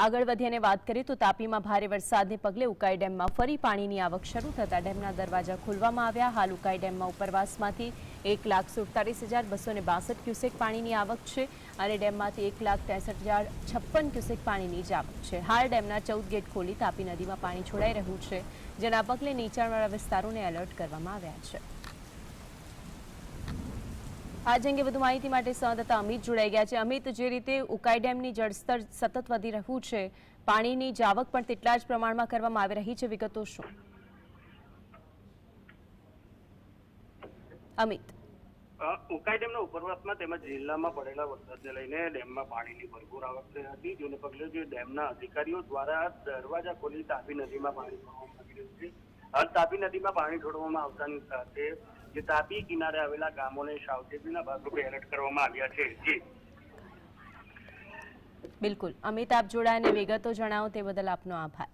આગળ વધી અને વાત કરીએ તો તાપીમાં ભારે વરસાદને પગલે ઉકાઈ ડેમમાં ફરી પાણીની આવક શરૂ થતા ડેમના દરવાજા ખોલવામાં આવ્યા। હાલ ઉકાઈ ડેમમાં ઉપરવાસમાંથી 1,47,262 ક્યુસેક પાણીની આવક છે અને ડેમમાંથી 1,63,056 ક્યુસેક પાણીની જ આવક છે। હાલ ડેમના 14 ગેટ ખોલી તાપી નદીમાં પાણી છોડાઈ રહ્યું છે, જેના પગલે નીચાણવાળા વિસ્તારોને એલર્ટ કરવામાં આવ્યા છે। આજ અંગે વધુ માહિતી માટે સંવાદદાતા અમિત જોડાઈ ગયા છે। અમિત, જે રીતે ઉકાઈ ડેમની જળસ્તર સતત વધી રહ્યું છે, પાણીની જાવક પણ તેટલા જ પ્રમાણમાં કરવામાં આવી રહી છે, વિગતો શું? અમિત, ઉકાઈ ડેમના ઉપરવાસમાં તેમજ જિલ્લામાં પડેલા વરસાદને લઈને ડેમમાં પાણીની ભરપૂર આવક થઈ હતી, જેને પગલે જે ડેમના અધિકારીઓ દ્વારા દરવાજા ખોલી તાપી નદીમાં પાણી છોડવામાં આવી રહ્યું છે। હાલ તાપી નદીમાં પાણી છોડવામાં આવતાની સાથે જે તાપી કિનારે આવેલા ગામોને સાવચેતીના ભાગરૂપે એલર્ટ કરવામાં આવ્યા છે। બિલકુલ અમિત, આપ જોડાઈને વિગતો જણાવો તે બદલ આપનો આભાર।